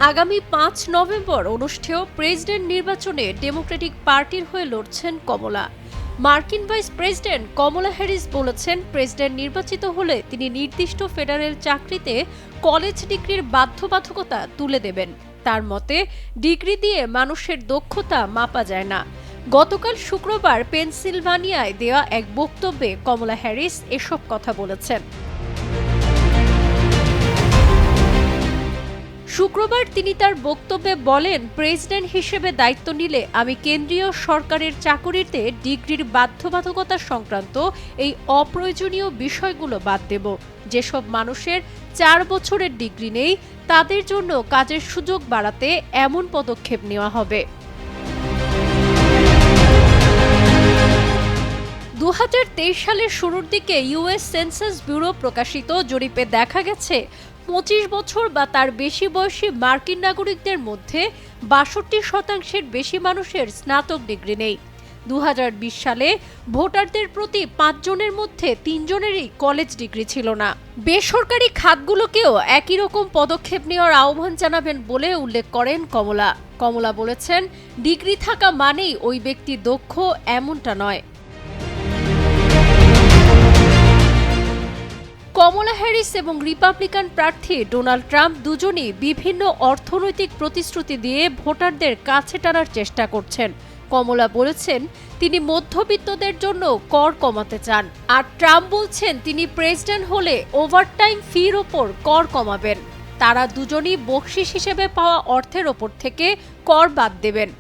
আগামী ৫ নভেম্বর অনুষ্ঠেয় প্রেসিডেন্ট নির্বাচনে ডেমোক্রেটিক পার্টির হয়ে লড়ছেন কমলা। মার্কিন ভাইস প্রেসিডেন্ট কমলা হ্যারিস বলেছেন, প্রেসিডেন্ট নির্বাচিত হলে তিনি নির্দিষ্ট ফেডারেল চাকরিতে কলেজ ডিগ্রির বাধ্যবাধকতা তুলে দেবেন। তার মতে, ডিগ্রি দিয়ে মানুষের দক্ষতা মাপা যায় না। গতকাল শুক্রবার পেনসিলভানিয়ায় দেওয়া এক বক্তব্যে কমলা হ্যারিস এসব কথা বলেছেন। শুক্রবার তিনি তার বক্তব্যে বলেন, প্রেসিডেন্ট হিসেবে দায়িত্ব নিলে আমি কেন্দ্রীয় সরকারের চাকুরিতে ডিগ্রির বাধ্যবাধকতা সংক্রান্ত এই অপ্রয়োজনীয় বিষয়গুলো বাদ দেব। যেসব মানুষের 4 বছরের ডিগ্রি নেই, তাদের জন্য কাজের সুযোগ বাড়াতে এমন পদক্ষেপ নেওয়া হবে। 2023 সালের শুরুর দিকে ইউএস সেন্সাস ব্যুরো প্রকাশিত জরিপে দেখা গেছে, 25 বছর বা তার বেশি বয়সী মার্কিন নাগরিকদের মধ্যে 62% বেশি মানুষের স্নাতক ডিগ্রি নেই। 2020 সালে ভোটারদের প্রতি 5 জনের মধ্যে 3 জনেরই কলেজ ডিগ্রি ছিল না। বেসরকারি খাতগুলোকেও একই রকম পদক্ষেপ নেওয়ার আহ্বান জানাবেন বলে উল্লেখ করেন কমলা। কমলা বলেছেন, ডিগ্রি থাকা মানেই ওই ব্যক্তি দক্ষ এমনটা নয়। কমলা হ্যারিস এবং রিপাবলিকান প্রার্থী ডোনাল্ড ট্রাম্প দুজনই বিভিন্ন অর্থনৈতিক প্রতিশ্রুতি দিয়ে ভোটারদের কাছে টানার চেষ্টা করছেন। কমলা বলেছেন, তিনি মধ্যবিত্তদের জন্য কর কমাতে চান, আর ট্রাম্প বলছেন তিনি প্রেসিডেন্ট হলে ওভারটাইম ফির ওপর কর কমাবেন। তারা দুজনই বকশিস হিসেবে পাওয়া অর্থের ওপর থেকে কর বাদ দেবেন।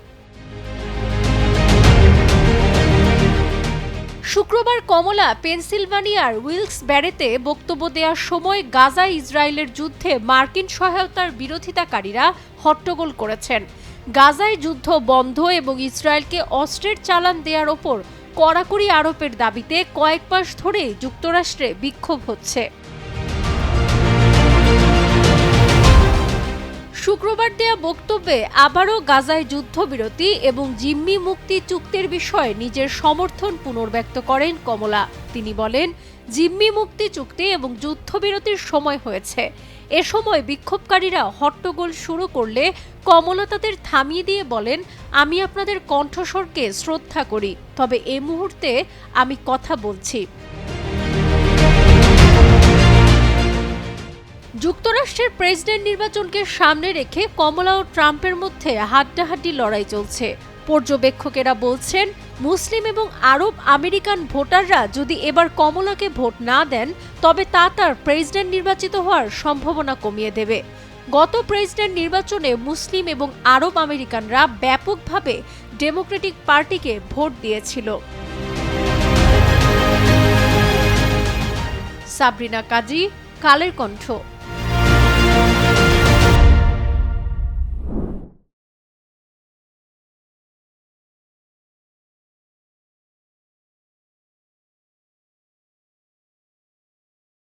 শুক্রবার কমলা পেনসিলভানিয়ার উইলকস-বারেতে বক্তব্য দেওয়ার সময় গাজা ইসরায়েলের যুদ্ধে মার্কিন সহায়তার বিরোধিতাকারীরা হট্টগোল করেছেন। গাজায় যুদ্ধ বন্ধ এবং ইসরায়েলকে অস্ত্রের চালান দেওয়ার ওপর কড়াকড়ি আরোপের দাবিতে কয়েক মাস ধরেই যুক্তরাষ্ট্রে বিক্ষোভ হচ্ছে। শুক্রবার দেয়া বক্তব্যে আবারও গাজায় যুদ্ধবিরতি এবং জিম্মি মুক্তি চুক্তির বিষয়ে নিজের সমর্থন পুনর্ব্যক্ত করেন কমলা। তিনি বলেন, জিম্মি মুক্তি চুক্তি এবং যুদ্ধবিরতির সময় হয়েছে। এ সময় বিক্ষোভকারীরা হট্টগোল শুরু করলে কমলা তাদের থামিয়ে দিয়ে বলেন, আমি আপনাদের কণ্ঠস্বরকে শ্রদ্ধা করি, তবে এ মুহূর্তে আমি কথা বলছি। যুক্তরাষ্ট্রের প্রেসিডেন্ট নির্বাচনকে সামনে রেখে কমলা ও ট্রাম্পের মধ্যে হাড্ডাহাড্ডি লড়াই চলছে। পর্যবেক্ষকেরা বলছেন, মুসলিম এবং আরব আমেরিকান ভোটাররা যদি এবার কমলাকে ভোট না দেন, তবে তা তার প্রেসিডেন্ট নির্বাচিত হওয়ার সম্ভাবনা কমিয়ে দেবে। গত প্রেসিডেন্ট নির্বাচনে মুসলিম এবং আরব আমেরিকানরা ব্যাপকভাবে ডেমোক্রেটিক পার্টিকে ভোট দিয়েছিল। সাবরিনা কাজী, কালের কণ্ঠ।